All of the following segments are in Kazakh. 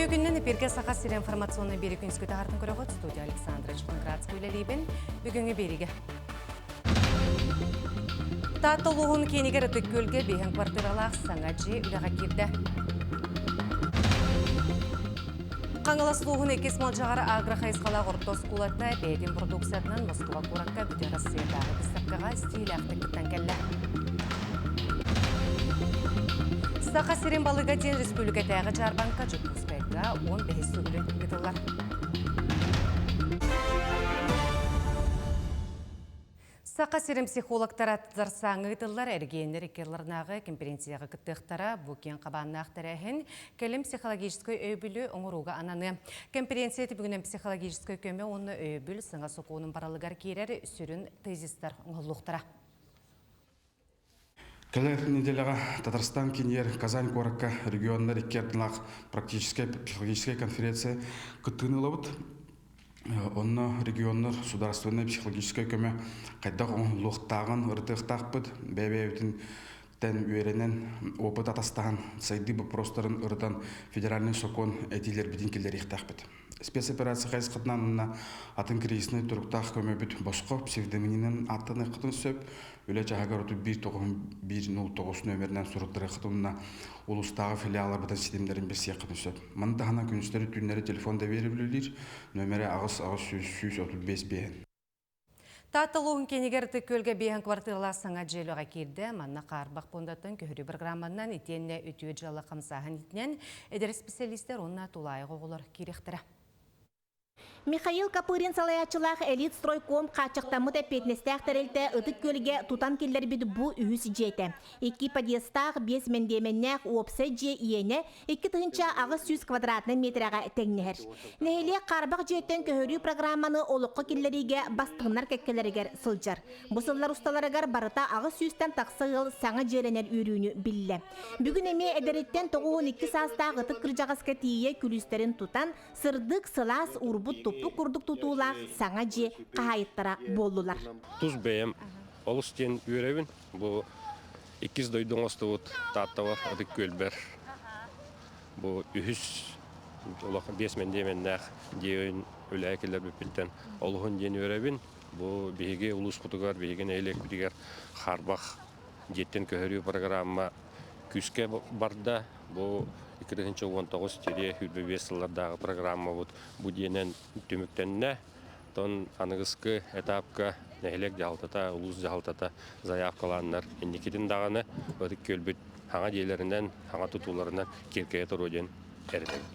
Өтө күннен эпирге сақа сир информационный берек үнскөті артын көріғыт студия Александра Чтанградскую лелейбен бүгінгі береге. Таттылуғын кенегер үтік көлге бейін квартиралақ саңаджи үліға керді. Қаңыласылуғын екес малжағары агрохайысқала ғұрттос кулатта бәйден продукциятынан Москва қораққа бүте Россиядағы бістапқаға стиль ақтыққыттан кәлі. Сақа сирен балыға ден республика тәғі жарбанқа жүкпұспайға 15 сүгілін күтілер. Сақа сирен психологтар атызарсаңы ұтылар әргейінер екерлернағы конференцияға күттіқтара бұкен қабанны ақтарайын кәлім психологической өйбілі оңыруға ананы. Конференцияты бүгінен психологической көме оны өйбіл сыңа соқуының баралығар кейрер сүрін тезистар оңылуқтара. Келер неделяға Татарстан, Кенер, Казань, Коракка регионында рекердінлақ практическая психологическая конференция күттігіні олабыд. Онны регионнар сударственная психологическая көмі қайдақ лұқтағын ұртықтақ бұд, бәбәйбетін тән үйерінен опыт атастаған сайды бұпростарын ұрытан федеральный сокон әтейлер бітін келдер иқтақ бұд. Спецоперация қайсықытынан атын кризисіне тұрықтақ көмі бүт босқо псевдомининен аттын иқтын сөп, өлі жағағар ұты 109 нөмерінен сұрықтыры иқтынына ұлыстағы филиалар бұтан системдерін берсе иқтын сөп. Мұнда ғана күністері түннері телефонда верілілер, нөмері ағыз 135 бейін. Таттылуғын кенегерді көлге бейін квартиралар саңа желуға керді, манна қарбақ бондатын көхірі программаннан етенне өтуе жалы қамсағын етінен әдері специалистер онына тулайығы олар керектірі. Михаил Капырин салаячылақ элит стройком қачықтамы да петнестәқ тәрелті ұтық көлге тұтан келдер біді бұ үйісі жейті. Екі подъестақ 5 мендеменнәқ опсы же иені 2 тұхынша ағыз 100 квадратны метраға тәңнер. Нәхеле қарбақ жейттен көхірі программаны олыққы келдеріге бастығынар кәккелерігер сылжар. Бұсылар ұсталарығар барыта ағыз 100-тен тақсығыл саңа жеренер үйрүүні білі. Бүгін әме әдәреттен 92 састағы ұтық кіржағасқа тие күлістерін тұтан сырдық сылас урбут тупу курдук тутуулар саңа же кахайыттара болдулар. Туз бәйім олыстен үйрәбін. Бұл 2 дойдың остуыт таттавар адық көлбер. Бұл үйіс 5 мендеменнәқ дейін өлі әкелер бүпілтен олығын ден үйрәбін. Бұл бейге ұлыс құтығар, бейген әйлек бігер қарбақ жеттен көхірі программа күске барда. Бұл 2019 тере хүлбебесілердағы программа бұл денен түміктенне, тон анығысқы этапқа нәйлек жағалтата, ұлыс жағалтата заявкаланнар. Ендекетін дағаны өтік көлбіт хаңа дейлерінен, хаңа тұтуларынан керкеге тұруден әрден.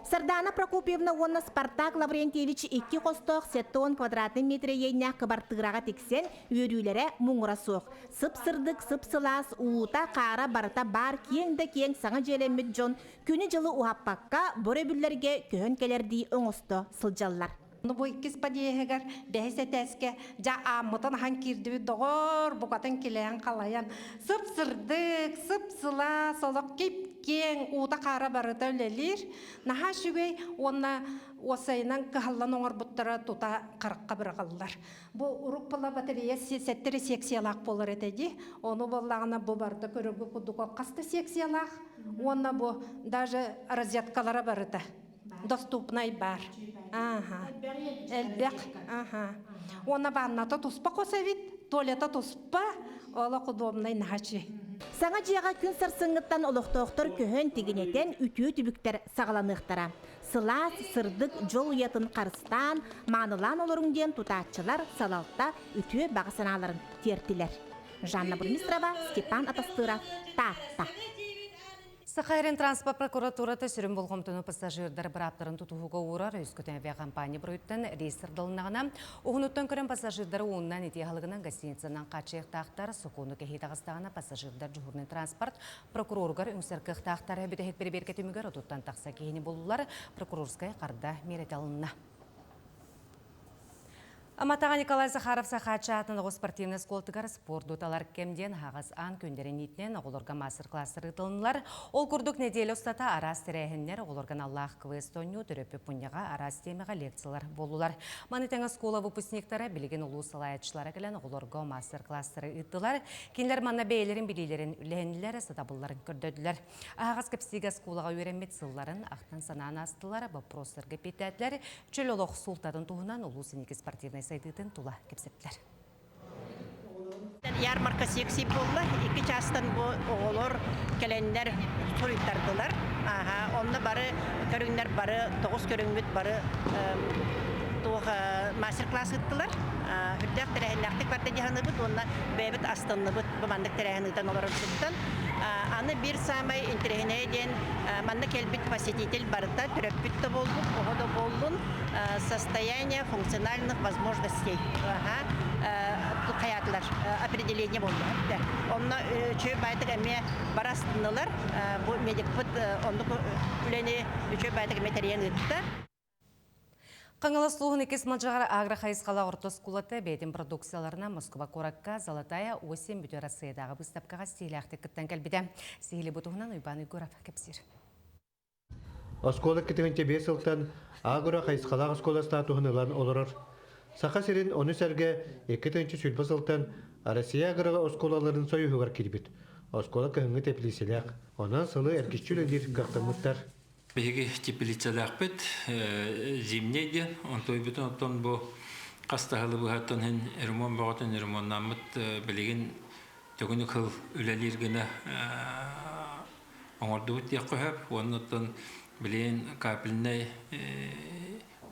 Сардана Прокопьевна онна Спартак Лаврентьевич 2 қостық 7 квадратный метр ейіне қыбартығыраға тексен өрілері мұңыра соқ. Сып-сырдық, сып-сылас, уыта, қара, барыта бар, кең саңа желемет жон, күні жылы уаппаққа бұр өбілерге көхін келердей оңысты сылжаллар. Бұл 2 падиегер бәйсе тәске жа амытын хан кирдігі доғыр бұқатын келеян қалаян. Сып-сырдық, сып-сыла, солық кеп-кең уыта қара барыта өлелер. Наға шүгей онна осайынан қағалан оңыр бұттыра тұта қырыққа бір қалылар. Бұл ұрық бұла батарея сеттері секциялақ болыр етеді. Оны болағына бұл барды көрігі құдығы қасты секциялақ. Онна бұл даже розеткалара барыта. Доступнай бар. Әлбәқ. Оны банната тұспа қоса вид, туалета тұспа, олы құдуымнай нағачы. Саңа жияға күн сарсыңыттан олықтоқтыр көхін тегінетен үтіу түбіктер сағаланықтара. Сылас, сырдық, жол уятын қарыстан, маңылан олырыңден тұтатчылар салалта үтіу бағысаналарын тертілер. Жанна Бурмистрова, Степан Атастыров, Татта. Сақайрын транспорт прокуратураты сүрін болғымтыны пассажирдар бір аптарын тұтуғыға орар өскөтен авиакомпания бұрыттан рейстер дылынағына. Оғыныттан көрін пассажирдар оңынан етеғалығынан гостиницадан қачық-тақтар сұқуыны кәхейдағыстағына пассажирдар жүгірінің транспорт прокурорғар үңсіркіқ тақтары бітәхет бір-беркетімігер ұтыттан тақса кейіні болулар прокурорскай қарда мерет алынына. Аматаға Николай Захаров сақатшы атынығы спортивный сколтығар спорт дуталар кемден хағыз ан көндерін етінен оғылырға мастер-классыр ұтылынылар. Ол күрдік неделі ұстата арас тірәйіннер оғылырған Аллах квестоню түріпі пұньяға арас темеға лекциялар болулар. Манытаңа скола выпускниктары білген ұлу салаятшылары кілін оғылырға мастер-классыры ұттылар. Кенлер манна бейлерін білейлерін үләйінлері сатабылларын көрдөділер. Ағаз кәпсіге сколаға өремет сылларын ақтан санан астылары вопросырғы петәтлер чөл олық сұлтадың туғынан ұлу сенекі спортивный сайдытын тула кепсептер. Ярмарка секси болла, iki частан bu oğulur kelender sorutardılar. Onda barı körünler barı, 9 körüngüt barı master class gittiler. Hürdek terehindaktik vardı cihanıbıt, onda bebet astanlıbıt bu mandık terehininden olarak tuttan. Anı bir samay interehine eden mandık kelbit посетитель barıda türöpbüt de bolduk, oğu da boldun. Состояние функциональных возможностей. Hayatlar определение oldu. Onunla çöy baytık emeğe barastındılar. Bu medikpıt onu üleni çöy baytık emeğe teriyen ıttı. Қаңылыстуғын екес мылжағар агрохайысқала ортос кулаты бәйтін продукцияларына Москва Коракка, Золотая, Осен бүті Россиядағы выставкаға стейлі ақты күттен кәлбеді. Стейлі бұтығынан Уйбан Уйгуров кәпсір. Оскола кетігінте 5 жылтан агрохайысқала оскола статуғынылан олырыр. Сақа серін оны сәрге 2-ші сүлбі жылтан Россия агрога осколаларын сойуғығар келбет. Оскола көхіңі теплиселяқ, онан сылы әркешчілігер қақтамыттар. Беги теплицалар бит зимнеде он той бит он бу кастагылы бу хаттан хен ремонт багатын ремонт намыт билеген төгүнү кыл үлелергене оңорду бит якып оннотон билен капилне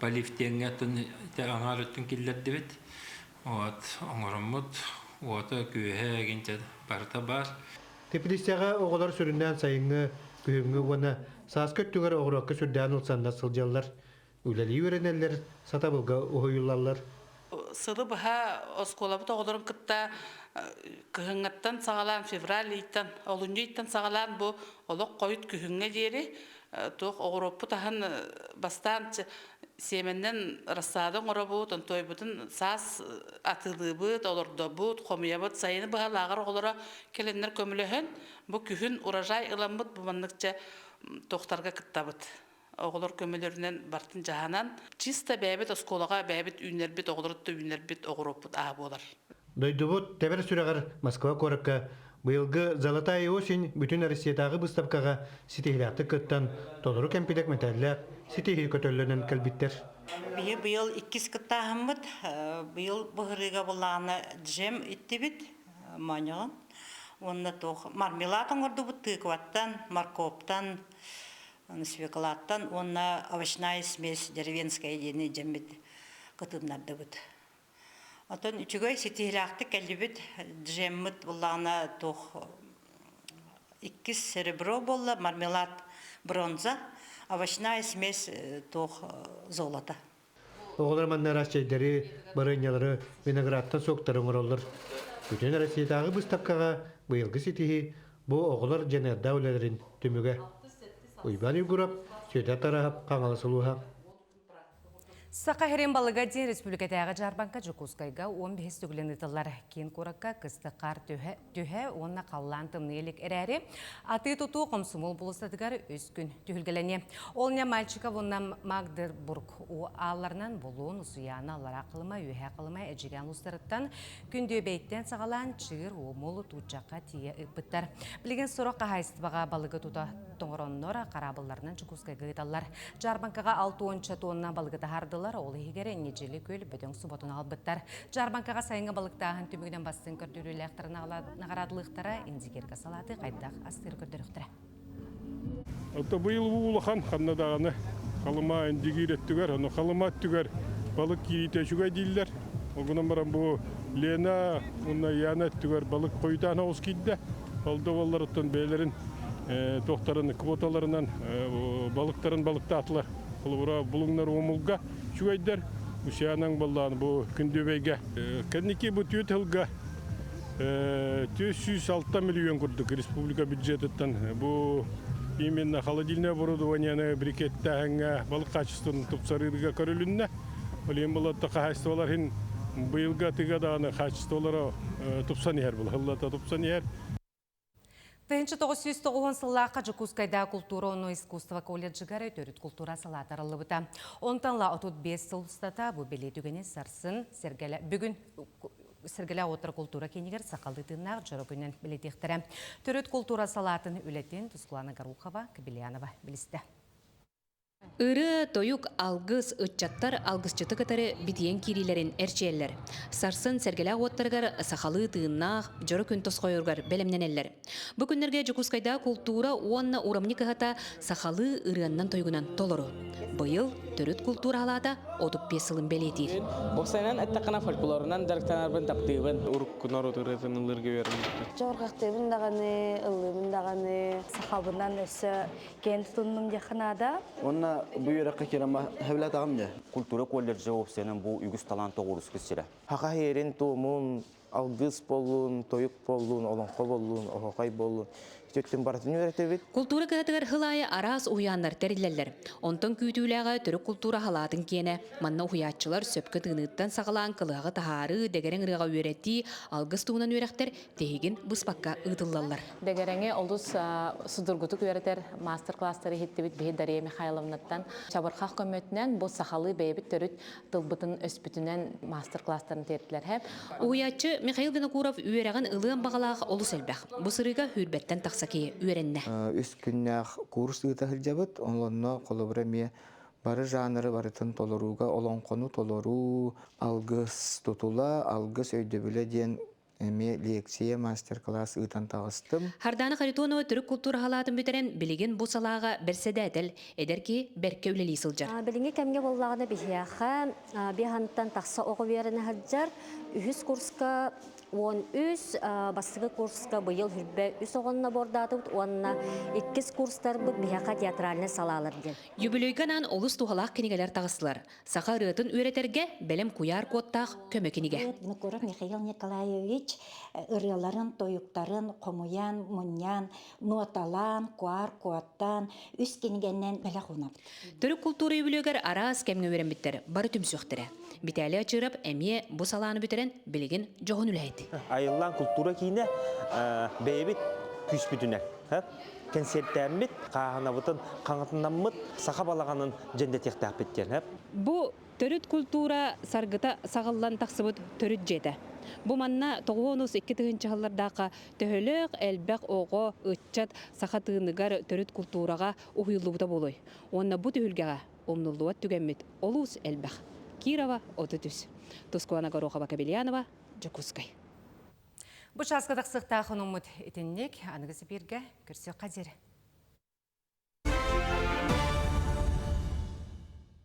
полифтеңгәтен таңарыттын килләтте бит вот оңоромут вот күһә генче барта бар Теплисяға оғылар сүрінден сайыңы күйіңі оны саас көттігер оғыраққа сүрден ұлсанда сылжалар, үләлі өренелер, сатабылға ұйылалар. Сылы бұға осколабыт оғыларын күтті күхіңіттен сағалан, февраль еттен, олынжы еттен сағалан бұл олық қойыт күхіңе дері, тоқ оғырапы тағын бастан семеннен рассадың ора бұд, онтой бұдын саас атылы бұд, олырды бұд, қомия бұд, сайыны бұға лағыр оғылара келендер көміліхін, бұл күхін ұражай ұлан бұд, бұл маңнықча тоқтарға кітта бұд. Оғылар көмілерінен бартын жағанан, чиста бәйбет осколаға бәйбет үйнербет, оғылырытты үйнербет оғырапыд ағы болар. Дойды бұд, тәбір сүрағар Москва Коракка, бұйылғы Золотая осень бүтін Россиядағы бұставқаға сетейләқті күттен толыру кәмпедек мәтәлләқ сетейлі көтөлінен кәлбіттер. Бұйыл 2 кыттағым бұд, бұйыл бұғырыға бұлағына джем етті біт, маньяған. Онда тоқ мармеладың орды бұд тықваттан, морковтан, свеклаттан, онда овощная смесь деревенская дені жембет күтімнарды бұд. Отон үчігөй сетейләқті кәлі бұд, джемміт бұлағына тоқ 2 серебро болла, мармелад бронза, овощная смесь тоқ золота. Оғылар маннар асчайдары, барынялары, виноградтан соқтарын оролыр. Бүтін Россиядағы бұставқаға бұйылғы сетейлі бұл оғылар жәнерда өлелерін түміге. Уйбан Уйгуров, Сөйдә тарағып, қаңалы сұлуға. Сақа херен балыға дейін республикатағы Жарбанка Жукускайға 15 түгілін ұтылар кен қораққа қысты қар түйе онына қаллан тымнелік әрәрі аты тұту қомсымол бұлыстатығар өз күн түйілгілене. Олына мальчика онна Магдербург алларынан болуын ұсыяны алар ақылыма, үйе ақылыма әжіген ұстарыттан күнде бейттен сағалан чығыр омолы тұтчаққа тие ұппыттар. Білген сұрақ қағайыстыбаға балығы тұта тоңыроннора қарабыларынан Жукускайға ұталар. Жарбанкаға 6-10 тонна балығы тағардылар. Ол егері нежелі көл бөдің сұботын албыттар. Жарбанкаға сайынғы балықтағын түмігден бастың көрдірілі әқтірін нағарадылықтары индигерға салаты қайдақ астыр көрдіріқтірі. Бұйыл ұлыған қаннадағаны қалыма индигер еттігер, оны қалыма еттігер балық кейті жүге дейілер. Оғынан барам бұл Лена, оны яна еттігер балық қойдан ауыз кейді. Олды олар ұттан бәйлерін, тоқтарын, квоталарынан балықтарын балықта атылар. Бұлыңнар омылға жүгейдер. Үсіянан болған бұл күндебейге. Кәнеке бұл түйетілға 306 миллион күрдік республика бюджеттен. Бұл именно холодильное оборудование брикетті әңі балық качествоны тұпсарырға көрілінне. Олен бұл атты қағайыстывалар быйылга тыга даганы качестволоро тупсан ер бұл, хыллата тупсан ер. 1990 сыллаққа Жакускайда культура оно искусство колледжігары төріт культура салатарылы бұта. Онтанла 35 сыл ұстата бұл белетігіне сарсын бүгін Сергелі отыр культура кенегер сақалдытынақ жұры білетектірі. Төріт культура салатын үлетін Тускулана Гарухова, Кабелянова білісті. Иры тойук алгыс ытчаттар алгысчыты кытары битиен кирилерин эрчиеллер. Сарсын сергеле оттаргар сахалы тыыннах жоры күн тосқойыргар белемненеллер. Бу күннерге Жакускайда культура уанна урамни кыхата сахалы ырыаннан тойгунан толору. Быйыл төрүт культура алата 35 сылын белетир. Босайнан аттакана фольклорунан дарктанарбын таптыыбын урук нору тырытын ылыргы берим. Жоргактыбын даганы, ылыбын даганы, сахабынан өсө кен тутуннум жаханада. Bu yörəkə kirəmə həvlət ağamca. Kultura kollecə opsiyanın bu ügüs talantı oğuruz kısırə. Haqa herin toğumun, algız bolun, toyuk bolun, olonqo bolun, ohoqay bolun. Töттен баратын öğretebit. Kultura kıhatыгар hılaya aras uyanlar terilleller. Ondan kütüləğə törük kultura halatın kene, manna uyatçılar söpkü tığınıttan sağılan kılığı taharı degeren ırığa öğretti, algız tuğunan öğrekter, tehigin bıspakka ıdıllallar. Degerenge oldus sudurgutuk öğreter master klassları hittibit bihi Dariya Mikhailovna'dan. Çabarqaq kömötünen bu sahalı beybit törüt tılbıtın öspütünen master klasslarını terdiler hep. Uyatçı Mikhail Vinokurov öğreğin ılığın bağalağı olus elbaq. Bu sırıga hürbetten taqsaki öğrenne. Üç günlük kurs ıtahılcabıt, onunla kolaboramiye barı janrı barıtın toloruga, olonqonu toloru, algız tutula, algız öydebüle diyen leksiya master class ıtan tağыстım. Hardana Kharitonova Türk kultura halatın büteren biligin bu salağa bersede edel, eder ki berke üleli sılcar. Bilinge kemge bollağına bihiyaxa, bir hantan taqsa oğu verene haccar, ühüs kurska 13 basıgı kurska bu yıl hürbe üs oğunna bordadı, onunla 2 kurslar bu bihiyaxa teatraline salalar gen. Юбилейганан олус тухалақ кенигелер тағысылар. Сақа рытын үйретерге белем куяр коттақ көмі кениге. Винокуров Михаил Николаевич ырыларын, тойуктарын, комуян, муньян, ноталан, куар, куаттан, үс кенигеннен бәлі қунап. Түрік культура юбилейгер арас кемге өрен біттер, бары түмсөқтірі. Бітәлі ачырып, әмие бұ саланы бітерен білігін жоғын үләйді. Айылан культура кейіне бейбіт күш бүтінер. Концерттәмбит, қағанабытын, қаңытыннамыт, сақа балағанын жендетектәк біттен. Бұ төрүт культура саргыта сағылан тақсыбыт төрүт жеді. Бұ манна 92 жылдардағы төхөлөк әлбәқ оғы ұтчат сақатығынығар төрүт культураға ұйылуыда болой. Онна бұ төхілгеға омнулуат түгенмет олуыз әлбәқ. Кирова, Отытүс. Тускулана Гарухова, Кабелянова, Жакускай. Бұ шасқыдық сықтақын ұмыт етіннек, анығысы берге көрсе қадері.